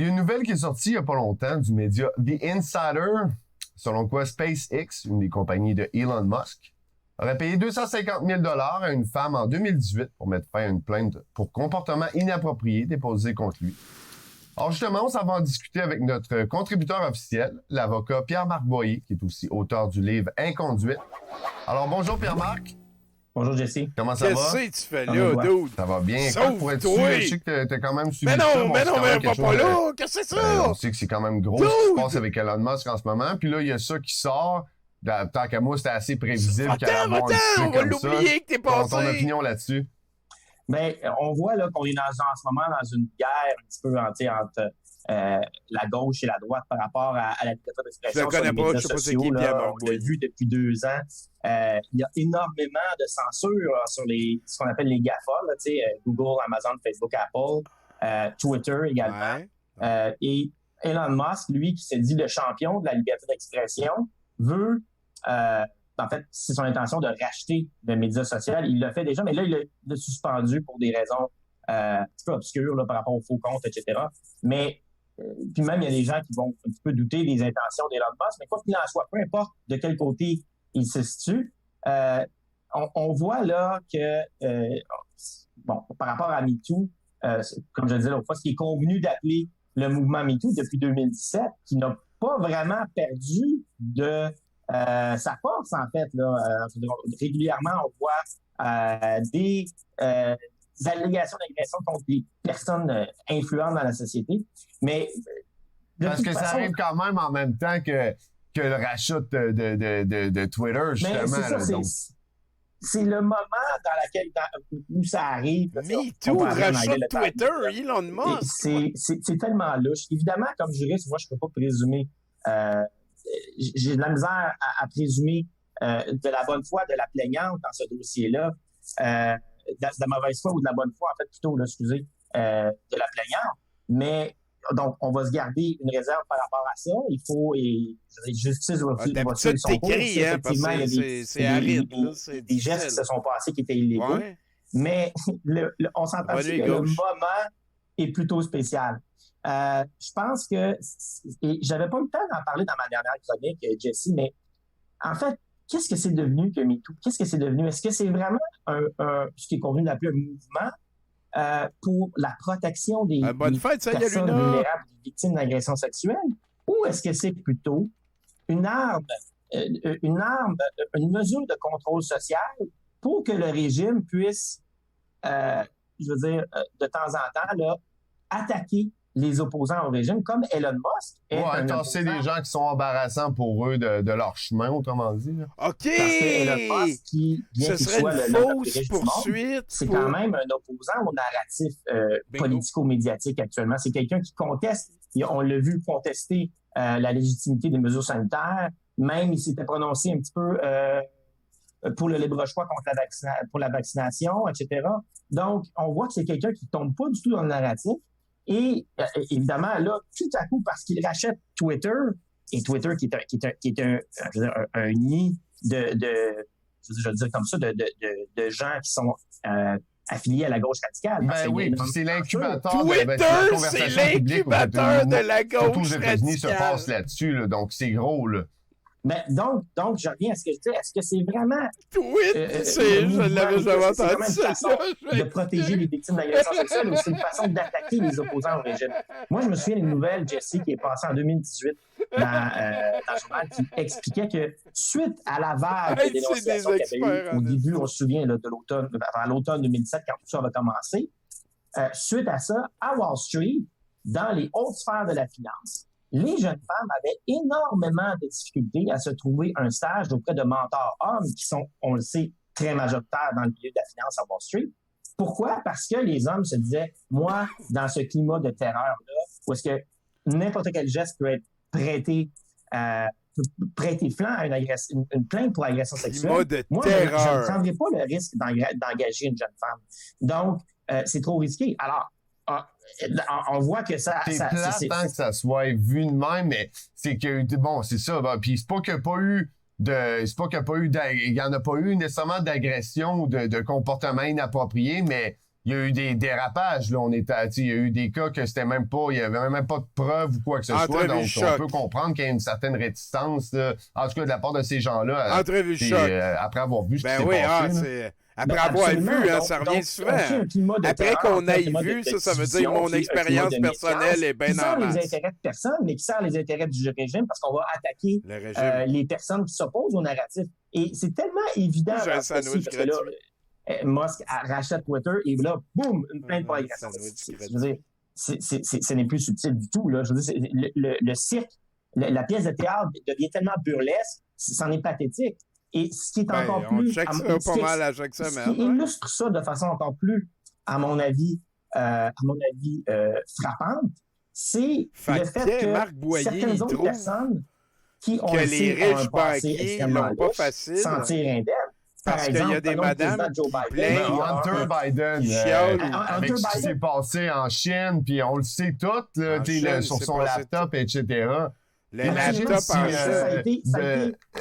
Il y a une nouvelle qui est sortie il y a pas longtemps du média The Insider, selon quoi SpaceX, une des compagnies de Elon Musk, aurait payé 250 000 $ à une femme en 2018 pour mettre fin à une plainte pour comportement inapproprié déposée contre lui. Alors justement, on s'en va en discuter avec notre contributeur officiel, l'avocat Pierre-Marc Boyer, qui est aussi auteur du livre Inconduite. Alors bonjour Pierre-Marc. Bonjour Jesse. Comment ça va? Qu'est-ce que tu fais là, dude? Ça va bien. Sauve-toi! Pour être sûr, je sais que t'as quand même suivi Mais ça. non, Bon, mais c'est non, quand mais même va quelque pas chose là! Qu'est-ce que c'est ça? on sait que c'est quand même gros Dude! ce qui se passe avec Elon Musk en ce moment. Puis là, il y a ça qui sort. Tant qu'à moi, c'était assez prévisible qu'elle allait avoir un succès on va comme ça. l'oublier que t'es passé! Ton opinion là-dessus? Ben, on voit là qu'on est en ce moment dans une guerre un petit peu entre la gauche et la droite par rapport à la liberté d'expression. Je le connais pas, je sais pas c'est qui Pierre-Marc On l'a vu depuis 2 ans. Il y a énormément de censure là, sur ce qu'on appelle les GAFA, là, Google, Amazon, Facebook, Apple, Twitter également. Ouais. Et Elon Musk, lui, qui se dit le champion de la liberté d'expression, veut, en fait, c'est son intention de racheter le média social. Il l'a fait déjà, mais là, il l'a suspendu pour des raisons un petit peu obscures là, par rapport aux faux comptes, etc. Mais puis même, il y a des gens qui vont un petit peu douter des intentions d'Elon Musk, mais quoi qu'il en soit, peu importe de quel côté il se situe, on voit là que, par rapport à MeToo, comme je le disais l'autre fois, ce qui est convenu d'appeler le mouvement MeToo depuis 2017, qui n'a pas vraiment perdu de sa force, en fait. Là, régulièrement, on voit des allégations d'agression contre des personnes influentes dans la société. Mais parce que ça arrive quand même en même temps que le rachat de Twitter, justement. C'est le moment où ça arrive. Mais tout rachat de Twitter, Elon Musk. C'est tellement louche. Évidemment, comme juriste, moi, je peux pas présumer. J'ai de la misère à présumer de la bonne foi de la plaignante dans ce dossier-là. De la mauvaise foi ou de la bonne foi, en fait, plutôt, là, excusez, de la plaignante. Mais donc, on va se garder une réserve par rapport à ça. Il faut, justice va suivre son cours. Effectivement, il y a des gestes qui se sont passés qui étaient illégaux. Ouais. Mais on s'entend que le moment est plutôt spécial. Je pense que, et j'avais pas eu le temps d'en parler dans ma dernière chronique, Jesse, mais en fait, qu'est-ce que c'est devenu que MeToo? Qu'est-ce que c'est devenu? Est-ce que c'est vraiment ce qui est convenu d'appeler un mouvement pour la protection des personnes vulnérables, des victimes d'agressions sexuelles? Ou est-ce que c'est plutôt une mesure de contrôle social pour que le régime puisse, de temps en temps, là, attaquer les opposants au régime, comme Elon Musk. C'est des gens qui sont embarrassants pour eux de leur chemin, autrement dit. Là. OK! Parce que Elon Musk, bien qu'il soit une fausse poursuite. C'est quand même un opposant au narratif politico-médiatique actuellement. C'est quelqu'un qui conteste, on l'a vu contester la légitimité des mesures sanitaires. Même, il s'était prononcé un petit peu pour le libre choix contre pour la vaccination, etc. Donc, on voit que c'est quelqu'un qui tombe pas du tout dans le narratif. Et évidemment, là, tout à coup, parce qu'il rachète Twitter, et Twitter qui est un nid je veux dire comme ça, de gens qui sont affiliés à la gauche radicale. Ben oui, puis c'est l'incubateur c'est l'incubateur de la gauche radicale. Surtout aux États-Unis se passe là-dessus, là, donc c'est gros, là. Ben, donc, je reviens à ce que je dis. Est-ce que c'est vraiment... je l'avais jamais entendu ça. De protéger les victimes d'agressions sexuelles ou c'est une façon d'attaquer les opposants au régime? Moi, je me souviens d'une nouvelle, Jesse, qui est passée en 2018 dans le journal qui expliquait que suite à la vague de dénonciations qu'il y avait eu au début, on se souvient là, de l'automne, avant l'automne 2017, quand tout ça va commencer, suite à ça, à Wall Street, dans les hautes sphères de la finance, les jeunes femmes avaient énormément de difficultés à se trouver un stage auprès de mentors hommes qui sont, on le sait, très majoritaires dans le milieu de la finance à Wall Street. Pourquoi? Parce que les hommes se disaient, moi, dans ce climat de terreur-là, où est-ce que n'importe quel geste peut être prêté flanc à une plainte pour agression sexuelle. Moi, je ne prendrais pas le risque d'engager une jeune femme. Donc, c'est trop risqué. Alors, on voit que ça... C'est plate tant que ça soit vu de même, mais c'est que, bon, c'est ça. Bon, puis c'est pas qu'il n'y a pas eu il y en a pas eu nécessairement d'agression ou de comportement inapproprié, mais il y a eu des dérapages, là. Il y a eu des cas que c'était même pas, il y avait même pas de preuves ou quoi que ce soit. Donc, on peut comprendre qu'il y a une certaine réticence, là, en tout cas, de la part de ces gens-là. Entrevue choc. Après avoir vu ce qui s'est passé. Après avoir vu, ça revient souvent. Après qu'on ait vu, ça veut dire mon expérience personnelle est bien en masse. Qui sert les intérêts de personne, mais qui sert les intérêts du régime parce qu'on va attaquer les personnes qui s'opposent au narratif. Et c'est tellement évident. J'ai un sandwich gratuit. Musk rachète Twitter et là, boum, une plainte pour agression. Je veux dire, ce n'est plus subtil du tout. Là. Je veux dire, le cirque, la pièce de théâtre devient tellement burlesque, c'en est pathétique. Et ce qui est encore plus... On check ça pas mal à chaque semaine. Ce qui illustre ça de façon encore plus, à mon avis, frappante, c'est le fait que Marc Boyer, certaines autres personnes qui ont les riches banquiers l'ont pas facile sentir indemnes. Parce qu'il y a des madames qui plaignent Hunter Biden, avec ce qui s'est passé en Chine, puis on le sait tout, là, sur son laptop, etc. Imagine si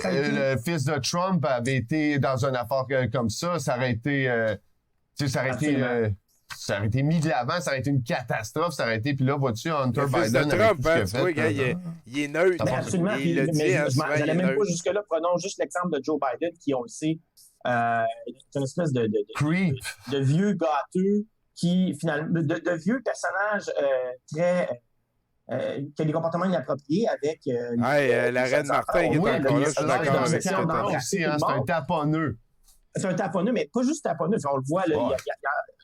le fils de Trump avait été dans une affaire comme ça aurait été, ça aurait été mis de l'avant, ça aurait été une catastrophe, ça aurait été, puis là, vois-tu, Hunter Biden... Le Trump, il est neutre. Absolument, il le dit, je n'allais même pas jusque-là, prenons juste l'exemple de Joe Biden, qui, on le sait, c'est une espèce de vieux gâteux, qui, finalement, de vieux personnages très... qui a des comportements inappropriés avec... la reine Martin qui est encore là, je suis d'accord avec ça. C'est un taponneux. C'est un taponneux, mais pas juste taponneux. On le voit, là, il y a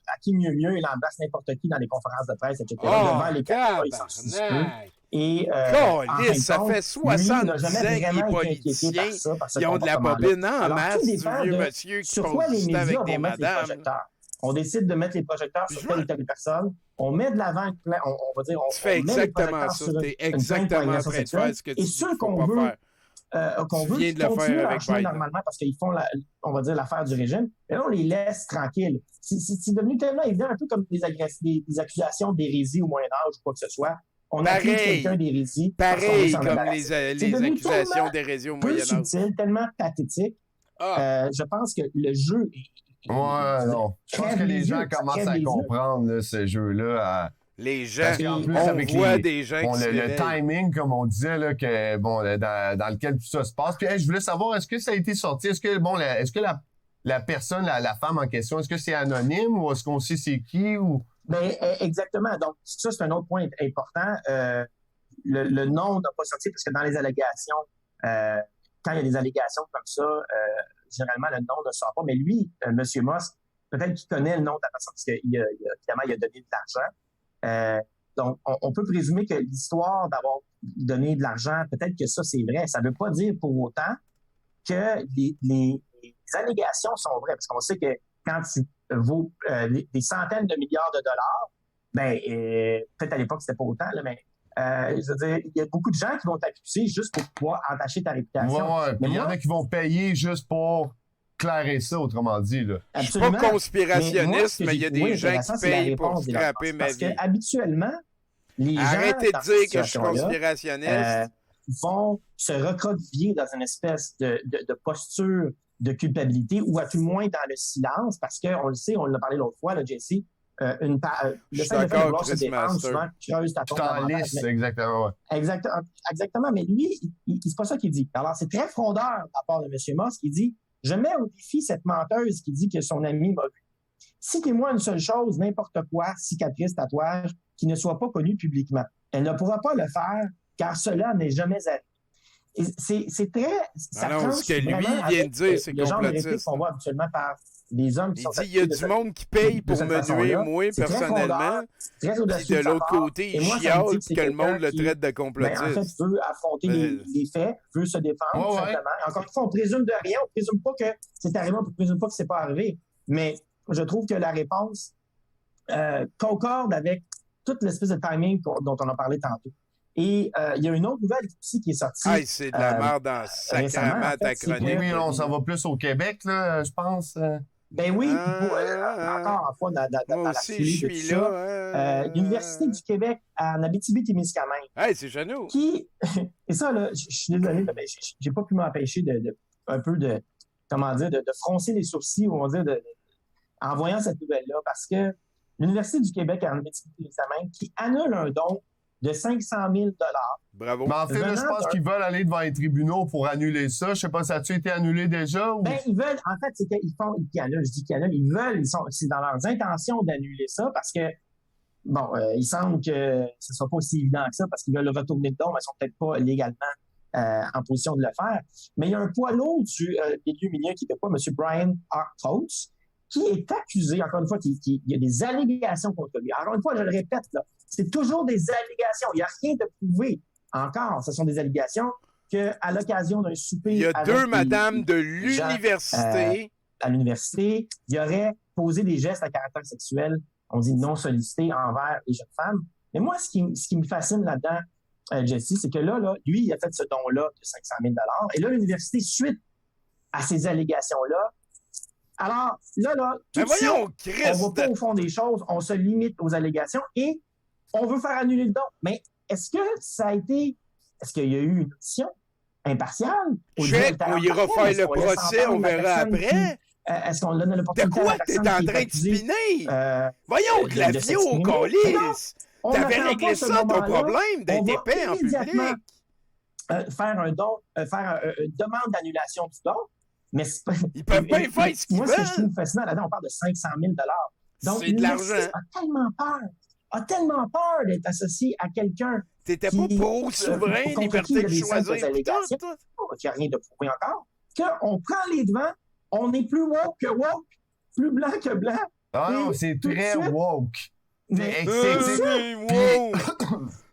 à qui mieux, il embrasse n'importe qui dans les conférences de presse, etc. Devant les caméras, il s'en fout un peu. Et, ça fait 70 ans que les politiciens ils ont de la bobine en masse du vieux monsieur qui pose avec des madames. On décide de mettre les projecteurs sur telle ou telle personne. On met de l'avant, on va dire, on fais exactement ça. T'es exactement en train de faire ce que tu dis. Et ceux qu'on veut, continuer leur chemin normalement parce qu'ils font, on va dire, l'affaire du régime, mais là, on les laisse tranquilles. C'est devenu tellement évident, un peu comme des accusations d'hérésie au Moyen-Âge ou quoi que ce soit. On accuse quelqu'un d'hérésie. Pareil comme les accusations d'hérésie au Moyen-Âge. Peu subtil, tellement pathétique. Je pense que le jeu est... non. Je pense que les gens commencent à comprendre là, ce jeu-là. Les gens, on voit des gens qui le timing, comme on disait, là, que, dans lequel tout ça se passe. Puis, je voulais savoir, est-ce que ça a été sorti? Est-ce que la personne, la femme en question, est-ce que c'est anonyme ou est-ce qu'on sait c'est qui? Ou... Ben, exactement. Donc, ça, c'est un autre point important. Le nom n'a pas sorti parce que dans les allégations, quand il y a des allégations comme ça, généralement, le nom ne sort pas. Mais lui, M. Musk, peut-être qu'il connaît le nom de la personne parce qu'évidemment, il a donné de l'argent. Donc, on peut présumer que l'histoire d'avoir donné de l'argent, peut-être que ça, c'est vrai. Ça ne veut pas dire pour autant que les allégations sont vraies. Parce qu'on sait que quand tu vaux des centaines de milliards de dollars, peut-être à l'époque, c'était pas autant, là, mais je veux dire, il y a beaucoup de gens qui vont t'accuser juste pour pouvoir entacher ta réputation. Ouais, il y en a qui vont payer juste pour clairer ça, autrement dit. Là. Je suis pas conspirationniste, mais il y a des gens qui payent pour scraper ma vie. Parce qu'habituellement, les gens... Arrêtez de dire que je suis conspirationniste. Vont se recroqueviller dans une espèce de posture de culpabilité ou à tout le moins dans le silence, parce qu'on le sait, on l'a parlé l'autre fois, là, Jesse, le fait de vouloir se défendre, souvent, creuse ta tombe. Exactement, ouais. Exactement, mais lui, c'est pas ça qu'il dit. Alors, c'est très frondeur de la part de M. Musk, qui dit « Je mets au défi cette menteuse qui dit que son ami m'a vu. Citez-moi une seule chose, n'importe quoi, cicatrice, tatouage, qui ne soit pas connu publiquement. Elle ne pourra pas le faire, car cela n'est jamais arrivé. » Et c'est très... Non, ce que lui vient de dire, c'est complotiste. qu'on voit habituellement par les hommes qui sont... Il dit, il y a du monde qui paye pour me nuire, moi, personnellement. Puis de l'autre côté, il chiale que le monde le traite de complotiste. En fait, il veut affronter les faits, veut se défendre, tout simplement. Encore une fois, on présume de rien, on présume pas que c'est arrivé, on présume pas que c'est pas arrivé. Mais je trouve que la réponse concorde avec toute l'espèce de timing dont on a parlé tantôt. Et il y a une autre nouvelle aussi qui est sortie. C'est de la merde dans sacrément ta chronique. Oui, on s'en va plus au Québec, là, je pense. Ben oui, encore une fois, dans moi la aussi, je suis là. L'Université du Québec en Abitibi-Témiscamingue. C'est chez nous. Et ça, là, je suis désolé, mais j'ai pas pu m'empêcher un peu de froncer les sourcils, ou on va dire, en voyant cette nouvelle-là, parce que l'Université du Québec en Abitibi-Témiscamingue qui annule un don de 500 000 $. Bravo. Mais en fait, là, je pense qu'ils veulent aller devant les tribunaux pour annuler ça. Je sais pas, ça a-tu été annulé déjà? Ou... Ben, ils veulent, en fait, ils annulent, je dis qu'ils annulent, c'est dans leurs intentions d'annuler ça parce que, bon, il semble que ce sera pas aussi évident que ça parce qu'ils veulent retourner le don, mais ils sont peut-être pas légalement en position de le faire. Mais il y a un poids lourd du milieu milieu québécois, M. Brian Coates, qui est accusé, encore une fois, il y a des allégations contre lui. Encore une fois, je le répète, là, c'est toujours des allégations. Il n'y a rien de prouvé encore. Ce sont des allégations qu'à l'occasion d'un souper... Il y a deux madames de l'université. À l'université, il aurait posé des gestes à caractère sexuel, on dit non sollicités, envers les jeunes femmes. Mais moi, ce qui me fascine là-dedans, Jesse, c'est que là, lui, il a fait ce don-là de 500 000 $. Et là, l'université, suite à ces allégations-là, alors, là, tout de suite, on va pas au fond des choses, on se limite aux allégations et on veut faire annuler le don. Mais est-ce qu'il y a eu une audition impartiale? On ira faire le procès, on verra après. Est-ce qu'on donne l'opportunité à la personne qui est accusée? De quoi t'es en train de spinner? Voyons, Clavio, Colis! T'avais réglé ça, ton problème d'être épais en public. Faire un don, faire une demande d'annulation du don. Mais ils peuvent pas faire ce qu'ils veulent. Moi, ce que je trouve fascinant là-dedans, on parle de 500 000 $. Donc, c'est de l'argent. A tellement peur d'être associé à quelqu'un. T'étais pas pour souverain, liberté de choisir. Il n'y a rien de prouvé encore. Qu'on prend les devants, on est plus woke que woke, plus blanc que blanc. Ah non, c'est très woke. Mais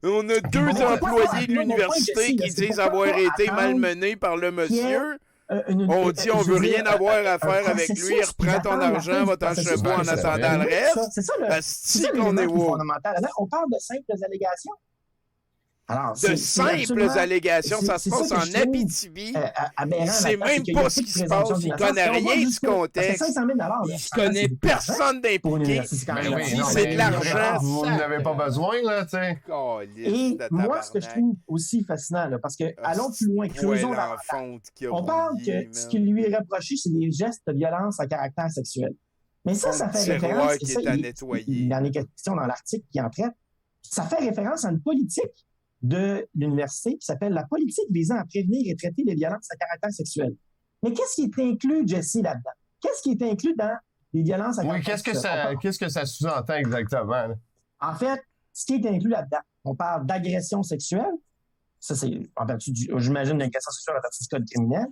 on a deux employés de l'université qui disent avoir été malmenés par le monsieur. On dit on veut rien avoir à faire avec lui, reprends ton argent, va t'en chevaux en attendant le reste. C'est ça, c'est qu'on est woke. On parle de simples allégations. Alors, de simples allégations, ça se passe en Abitibi. C'est même pas ce qui se passe. Il connaît rien du contexte. Il connaît personne d'impliqué. C'est de l'argent. Vous n'avez pas besoin, là, tu sais. Et moi, ce que je trouve aussi fascinant, là, parce que allons plus loin, creusons on parle que ce qui lui est reproché, c'est des gestes de violence à caractère sexuel. Mais ça fait référence. Il y en a question dans l'article qui en traite. Ça fait référence à une politique de l'université qui s'appelle la politique visant à prévenir et traiter les violences à caractère sexuel. Mais qu'est-ce qui est inclus, Jesse, là-dedans? Qu'est-ce qui est inclus dans les violences à caractère sexuel? Qu'est-ce que ça sous-entend exactement? Là? En fait, ce qui est inclus là-dedans, on parle d'agression sexuelle. Ça, c'est, j'imagine, l'agression sexuelle à partir du code criminel.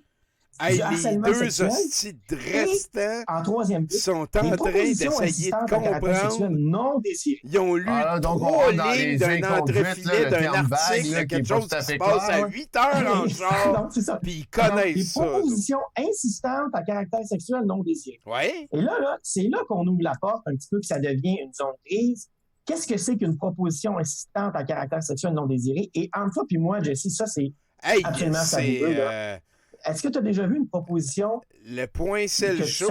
Hey, les deux hosties de restants en troisième but, sont en train d'essayer de comprendre. Non désiré. Ils ont lu 3 lignes d'un entrefilet d'un article, quelque chose qui se passe à 8 heures en genre, puis ils connaissent ça. Des propositions insistantes à caractère sexuel non désiré. Ouais. Et là, c'est là qu'on ouvre la porte un petit peu, que ça devient une zone grise. Qu'est-ce que c'est qu'une proposition insistante à caractère sexuel non désiré? Et entre toi puis moi, Jesse, ça, c'est absolument fabuleux. Est-ce que tu as déjà vu une proposition? Le point, c'est le show.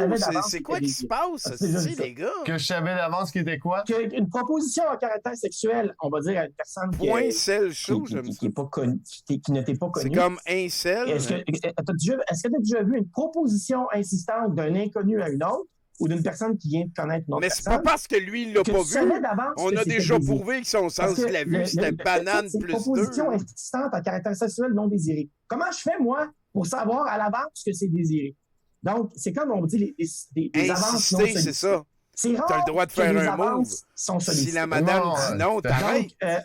C'est quoi qui se passe, les gars? Que je savais d'avance qu'il était quoi? Une proposition à caractère sexuel, on va dire à une personne point, c'est le show, qui ne t'est pas connue. C'est comme incel. Est-ce que tu as déjà vu une proposition insistante d'un inconnu à une autre ou d'une personne qui vient de connaître une autre personne? Mais c'est pas parce que lui, il l'a pas vu. On a déjà prouvé que son sens de la vue, c'était banane plus 2. Une proposition insistante à caractère sexuel non désiré. Comment je fais, moi, pour savoir à l'avance que c'est désiré? Donc, c'est comme on dit des avances non sollicitées. C'est ça. C'est rare. Tu as le droit de faire un move. Si la madame dit non, t'arrêtes. Je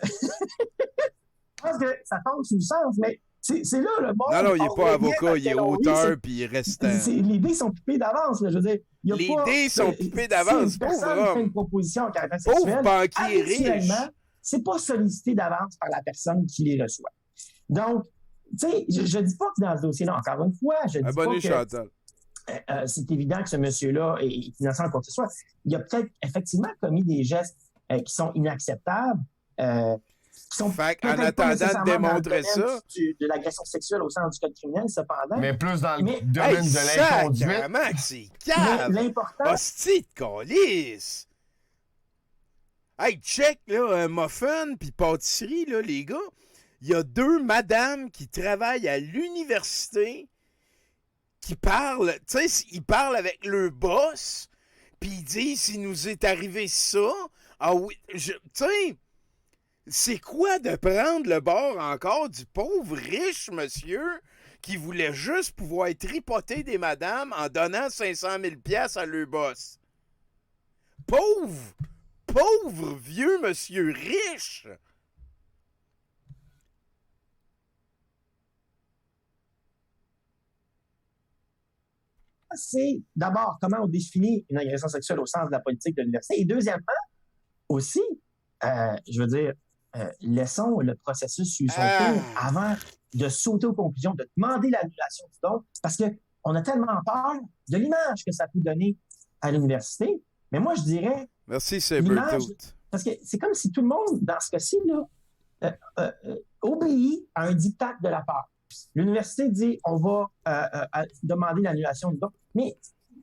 pense que ça tombe sous le sens, mais c'est là le bon. Non, il n'est pas avocat, il est auteur, puis il reste. Les dés sont pipés d'avance, là. Je veux dire, les dés sont pipés d'avance, pauvre homme. Fait une proposition en caractère sexuel. Pauvre banquier riche. C'est pas sollicité d'avance par la personne qui les reçoit. Donc, tu sais, je dis pas que dans ce dossier-là, encore une fois, je dis pas que Chantal. C'est évident que ce monsieur-là est innocent quoi que ce soit. Il a peut-être effectivement commis des gestes qui sont inacceptables. En attendant de démontrer ça. De l'agression sexuelle au sein du code criminel, cependant. Mais plus dans le domaine de l'inconduite. C'est calme. L'important. Hostie de calice. Hey, check, là, muffin puis pâtisserie, là, les gars. Il y a 2 madames qui travaillent à l'université qui parlent, tu sais, ils parlent avec leur boss, Puis ils disent, il nous est arrivé ça. Ah oui, tu sais, c'est quoi de prendre le bord encore du pauvre riche monsieur qui voulait juste pouvoir tripoter des madames en donnant 500 000 $ à leur boss? Pauvre vieux monsieur riche! C'est d'abord comment on définit une agression sexuelle au sens de la politique de l'université. Et deuxièmement, aussi, je veux dire, laissons le processus suivre son cours avant de sauter aux conclusions, de demander l'annulation du don, parce qu'on a tellement peur de l'image que ça peut donner à l'université. Mais moi, je dirais... Merci, Sabertooth. Parce que c'est comme si tout le monde, dans ce cas-ci, obéit à un diktat de la peur. L'université dit on va demander l'annulation du don. Mais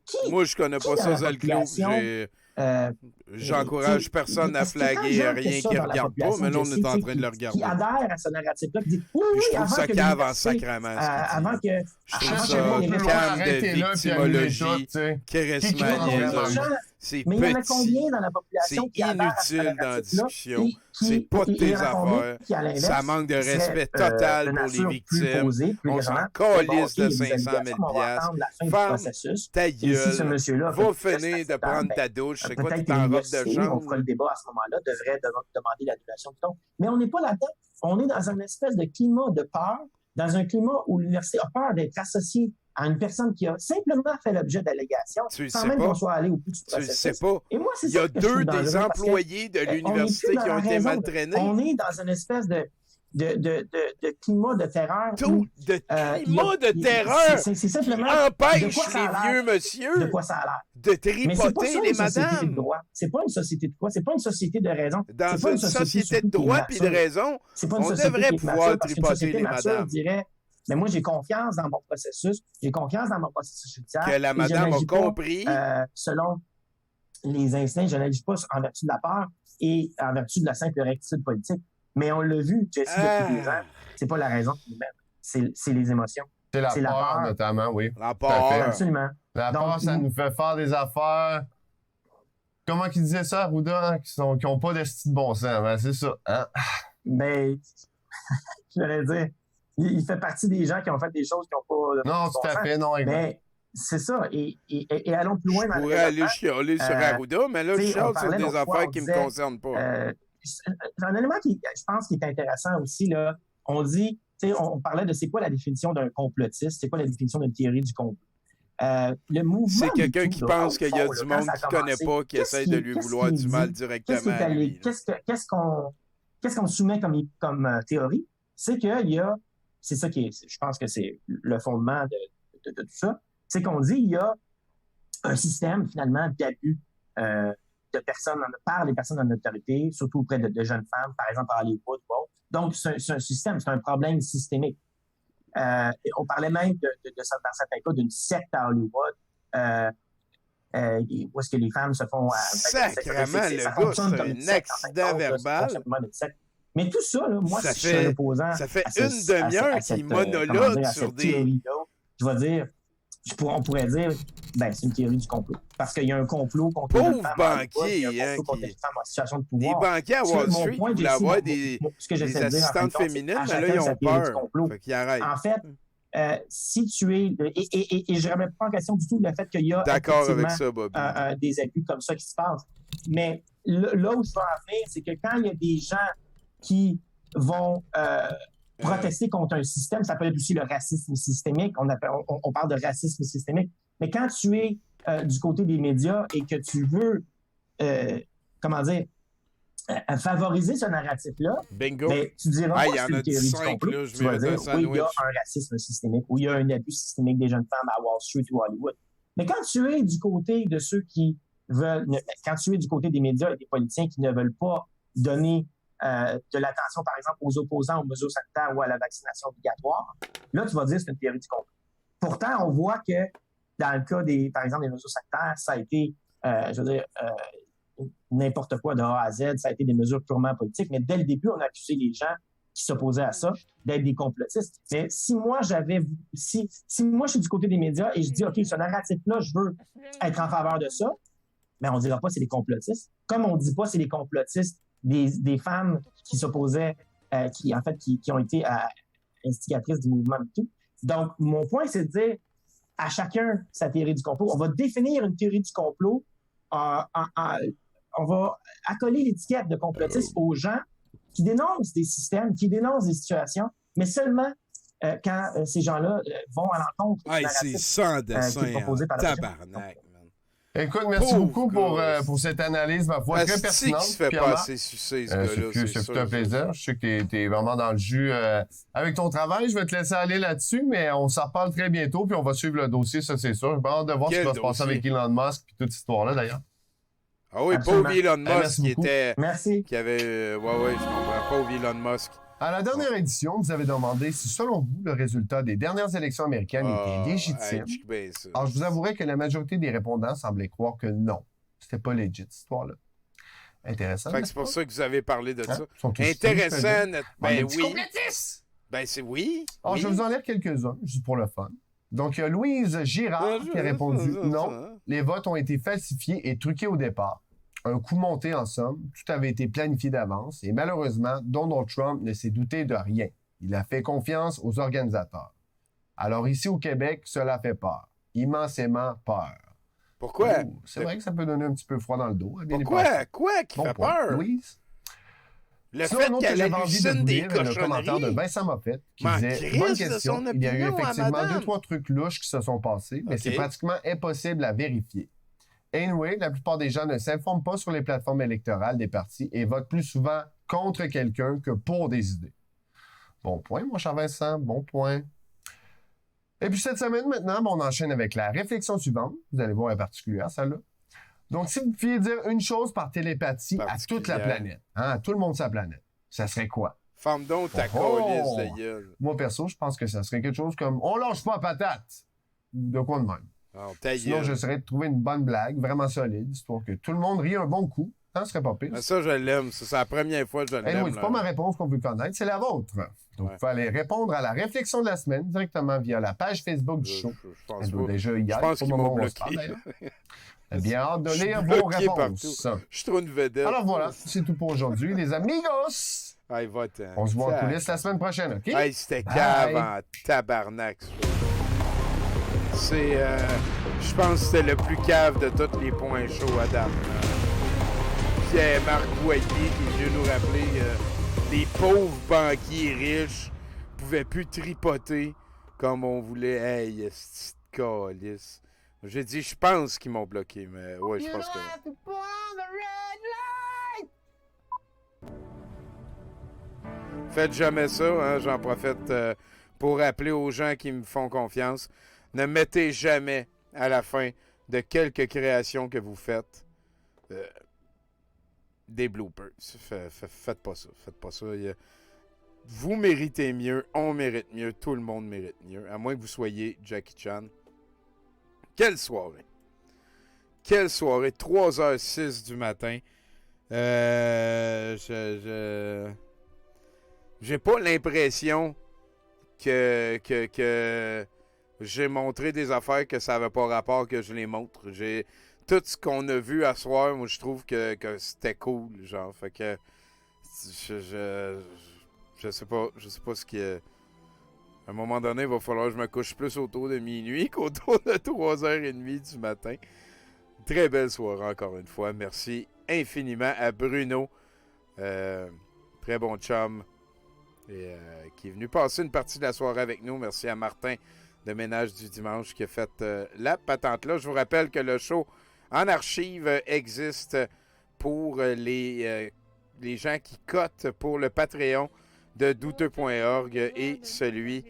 qui? Moi, je connais pas ça, Zalclo. J'encourage personne à flaguer rien qui ne regarde pas, mais là, on est en train de le regarder. Qui adhère à ce narratif-là, qui dit oui, je trouve ça cave en sacrament. Avant que. Je trouve ça cave de victimologie, charisme. Mais il y en a combien dans la population qui adhèrent à ce inutile dans la discussion. C'est pas de tes affaires. Ça manque de respect total pour les victimes. On s'en calisse de 500 000 $. Ferme ta gueule. Va finir de prendre ta douche. C'est quoi, tu en robe de chambre? On fera le débat à ce moment-là, devrait demander l'annulation du don. Mais on n'est pas là-dedans. On est dans un espèce de climat de peur, dans un climat où l'université a peur d'être associée à une personne qui a simplement fait l'objet d'allégations, sans même qu'on soit allé au bout du processus. Tu le sais pas. Et moi, c'est il y a deux des employés de l'université qui ont été maltraînés. On est dans une espèce de climat de terreur. Tout de climat de terreur c'est simplement empêche les vieux monsieur de quoi ça a l'air. De tripoter les madames. C'est pas une société de quoi? C'est pas une société de raison. Dans une société de droit et de raison, on devrait pouvoir tripoter les madames. Mais moi, j'ai confiance dans mon processus. J'ai confiance dans mon processus judiciaire. Que la madame a compris. Selon les instincts, je n'agis pas en vertu de la peur et en vertu de la simple rectitude politique. Mais on l'a vu, Jesse, depuis des ans. C'est pas la raison qui nous mène. C'est les émotions. C'est la peur, notamment, oui. La peur. Absolument. La peur, ça nous fait faire des affaires. Comment qu'il disait ça, Arruda, qui n'ont pas d'esti de bon sens? Ben, c'est ça. Hein? Mais, j'allais dire, il fait partie des gens qui ont fait des choses qui n'ont pas... Non, tout à fait, non. Mais c'est ça. Et allons plus loin. Je pourrais aller chialer sur Arruda, mais là, je chiale sur des affaires qui ne me concernent pas. Un élément qui, je pense, qui est intéressant aussi, là, on dit, on parlait de c'est quoi la définition d'un complotiste, c'est quoi la définition d'une théorie du complot. Le mouvement c'est quelqu'un qui pense qu'il y a du monde qui ne connaît pas, qui essaie de lui vouloir du mal directement. Qu'est-ce qu'on soumet comme théorie? C'est qu'il y a, c'est ça qui est, je pense que c'est le fondement de tout ça, c'est qu'on dit il y a un système finalement d'abus de personnes par les personnes en autorité, surtout auprès de jeunes femmes, par exemple à Hollywood. Bon. Donc, c'est un système, c'est un problème systémique. On parlait même dans certains cas d'une secte à Hollywood où est-ce que les femmes se font... Sacrément, le gars, c'est un accident verbal. Mais tout ça, là, moi, si je suis un opposant... Ça fait une demi-heure qu'il monologue sur des... Je vais dire... On pourrait dire, c'est une théorie du complot. Parce qu'il y a un complot contre les femmes. Banquier, il y a un complot contre les femmes en situation de pouvoir. Les banquiers à Wall Street voulaient avoir des assistantes féminines, mais là, ils ont peur. Fait qu'ils arrêtent. En fait, si tu es... Et je ne remets pas en question du tout le fait qu'il y a d'accord avec ça, Bobby. Des abus comme ça qui se passent. Mais là où je veux en venir, c'est que quand il y a des gens qui vont... protester contre un système, ça peut être aussi le racisme systémique. On parle de racisme systémique. Mais quand tu es du côté des médias et que tu veux, favoriser ce narratif-là, bingo. Tu diras pas que c'est une théorie du complot. Là, tu vas dire, oui, il y a un racisme systémique ou il y a un abus systémique des jeunes femmes à Wall Street ou Hollywood. Mais quand tu es du côté de ceux qui veulent... Quand tu es du côté des médias et des politiciens qui ne veulent pas donner de l'attention, par exemple, aux opposants aux mesures sanitaires ou à la vaccination obligatoire, là, tu vas dire que c'est une théorie du complot. Pourtant, on voit que dans le cas, par exemple, des mesures sanitaires, ça a été, n'importe quoi de A à Z, ça a été des mesures purement politiques, mais dès le début, on a accusé les gens qui s'opposaient à ça d'être des complotistes. Mais si moi, si moi, je suis du côté des médias et je dis, OK, ce narratif-là, je veux être en faveur de ça, mais on ne dira pas c'est les complotistes. Comme on ne dit pas c'est les complotistes des femmes qui s'opposaient, qui ont été instigatrices du mouvement et tout. Donc, mon point, c'est de dire à chacun sa théorie du complot. On va définir une théorie du complot, on va accoler l'étiquette de complotiste aux gens qui dénoncent des systèmes, qui dénoncent des situations, mais seulement quand ces gens-là vont à l'encontre du narratif qui est proposé par la tabarnak. Écoute, merci beaucoup pour cette analyse, ma foi, très pertinente. Qui se fait pas assez sucer, ce gars-là. C'est un plaisir. Je sais que t'es vraiment dans le jus avec ton travail. Je vais te laisser aller là-dessus, mais on s'en reparle très bientôt, puis on va suivre le dossier, ça c'est sûr. J'ai hâte de voir ce qui va se passer avec Elon Musk et toute cette histoire-là, d'ailleurs. Ah oui, pauvre Elon Musk qui était... Merci. Qui avait... Ouais, je comprends. Pauvre Elon Musk. À la dernière édition, vous avez demandé si, selon vous, le résultat des dernières élections américaines était légitime. Alors, je vous avouerai que la majorité des répondants semblaient croire que non. C'était pas legit, cette histoire-là. Intéressant. C'est pour ça que vous avez parlé de ça. Intéressant. Ben oui. Ben c'est oui. Alors, je vais vous en lire quelques-uns, juste pour le fun. Donc, il y a Louise Girard qui a répondu non. Les votes ont été falsifiés et truqués au départ. Un coup monté en somme, tout avait été planifié d'avance et malheureusement, Donald Trump ne s'est douté de rien. Il a fait confiance aux organisateurs. Alors ici au Québec, cela fait peur. Immensément peur. Pourquoi? C'est vrai que ça peut donner un petit peu froid dans le dos. Pourquoi? Quoi qui fait peur? Louise? Le fait qu'elle hallucine des cochonneries. Le commentaire de Vincent Moffett qui disait « Bonne question, il y a eu effectivement 2-3 trucs louches qui se sont passés, mais c'est pratiquement impossible à vérifier. » Anyway, la plupart des gens ne s'informent pas sur les plateformes électorales des partis et votent plus souvent contre quelqu'un que pour des idées. Bon point, mon cher Vincent, bon point. Et puis cette semaine, maintenant, on enchaîne avec la réflexion suivante. Vous allez voir, elle est particulière, celle-là. Donc, si vous pouviez dire une chose par télépathie à toute la planète, à tout le monde sur la planète, ça serait quoi? Ferme donc ta câlisse de gueule. Moi, perso, je pense que ça serait quelque chose comme « On lâche pas patate » ou de quoi de même. Oh, sinon, j'essaierais de trouver une bonne blague, vraiment solide, histoire que tout le monde rie un bon coup. Ça serait pas pire. Ça, je l'aime. C'est la première fois que je l'aime. C'est pas ma réponse qu'on veut connaître, c'est la vôtre. Donc, il faut aller répondre à la réflexion de la semaine directement via la page Facebook du show. Je pense pas. Déjà hier, je pense qu'ils m'ont bloqué. J'ai bien hâte de lire vos réponses. Partout. Je suis trop une vedette. Alors voilà, c'est tout pour aujourd'hui, les amigos. Hey, va-t'en. On se voit en coulisses la semaine prochaine, OK? Hey, c'était cave en tabarnak. C'est, je pense que c'était le plus cave de tous les points chauds à date. Pierre-Marc Boyer qui est venu nous rappeler les pauvres banquiers riches pouvaient plus tripoter comme on voulait. Hey, c'est calice. J'ai dit, je pense qu'ils m'ont bloqué, mais ouais, je pense que... Faites jamais ça, hein, j'en profite pour rappeler aux gens qui me font confiance. Ne mettez jamais à la fin de quelque création que vous faites des bloopers. Faites pas ça. Faites pas ça. Vous méritez mieux, on mérite mieux, tout le monde mérite mieux. À moins que vous soyez Jackie Chan. Quelle soirée! Quelle soirée! 3h06 du matin. J'ai pas l'impression que j'ai montré des affaires que ça n'avait pas rapport que je les montre. Tout ce qu'on a vu à soir, moi je trouve que c'était cool, genre. Fait que je sais pas ce qui est. À un moment donné, il va falloir que je me couche plus autour de minuit qu'autour de 3h30 du matin. Très belle soirée encore une fois. Merci infiniment à Bruno, très bon chum, et, qui est venu passer une partie de la soirée avec nous. Merci à Martin de Ménage du Dimanche qui a fait la patente-là. Je vous rappelle que le show en archive existe pour les gens qui cotent pour le Patreon de douteux.org et celui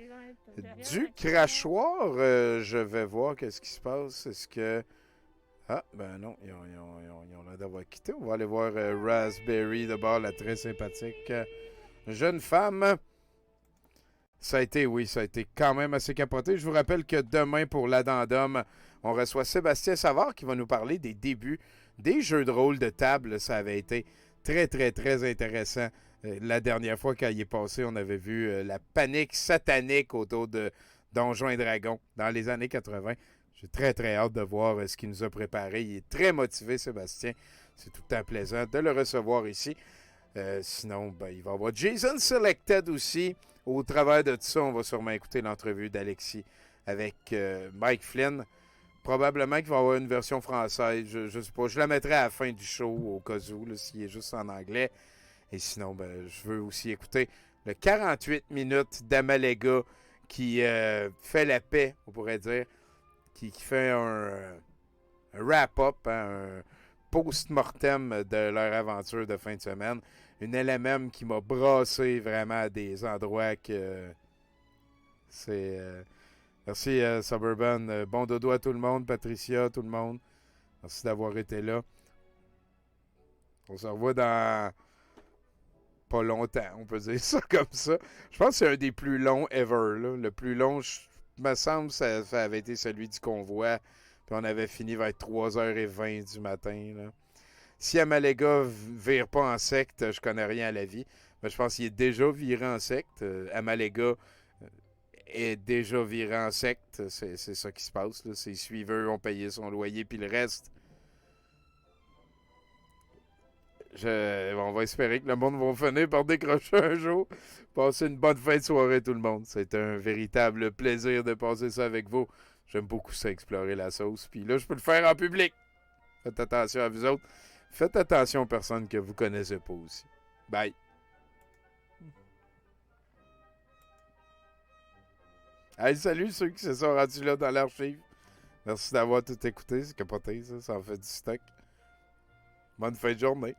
du crachoir. Je vais voir qu'est-ce qui se passe. Est-ce que... Ah, ben non, ils ont l'air d'avoir quitté. On va aller voir Raspberry de bord, la très sympathique jeune femme. Ça a été quand même assez capoté. Je vous rappelle que demain, pour l'Addendum, on reçoit Sébastien Savard qui va nous parler des débuts des jeux de rôle de table. Ça avait été très, très, très intéressant. La dernière fois, quand il est passé, on avait vu la panique satanique autour de Donjons et Dragons dans les années 80. J'ai très, très hâte de voir ce qu'il nous a préparé. Il est très motivé, Sébastien. C'est tout le temps plaisant de le recevoir ici. Sinon, il va y avoir Jason Selected aussi. Au travers de tout ça, on va sûrement écouter l'entrevue d'Alexis avec Mike Flynn. Probablement qu'il va y avoir une version française. Je sais pas. Je la mettrai à la fin du show au cas où, s'il est juste en anglais. Et sinon, je veux aussi écouter le 48 minutes d'Amalega qui fait la paix, on pourrait dire. Qui fait un wrap-up, un post-mortem de leur aventure de fin de semaine. Une LMM qui m'a brassé vraiment à des endroits que c'est... Merci Suburban. Bon dodo à tout le monde. Patricia, tout le monde. Merci d'avoir été là. On se revoit dans pas longtemps, on peut dire ça comme ça. Je pense que c'est un des plus longs ever. Là. Le plus long, me semble, ça avait été celui du convoi. Puis on avait fini vers 3h20 du matin. Là. Si Amalega vire pas en secte, je connais rien à la vie. Mais je pense qu'il est déjà viré en secte. Amalega est déjà viré en secte. C'est ça qui se passe. Là. Ses suiveurs ont payé son loyer, puis le reste. On va espérer que le monde va finir par décrocher un jour. Passez une bonne fin de soirée, tout le monde. C'est un véritable plaisir de passer ça avec vous. J'aime beaucoup ça, explorer la sauce. Puis là, je peux le faire en public. Faites attention à vous autres. Faites attention aux personnes que vous connaissez pas aussi. Bye. Hey, salut ceux qui se sont rendus là dans l'archive. Merci d'avoir tout écouté. C'est capoté, ça. Ça en fait du stock. Bonne fin de journée.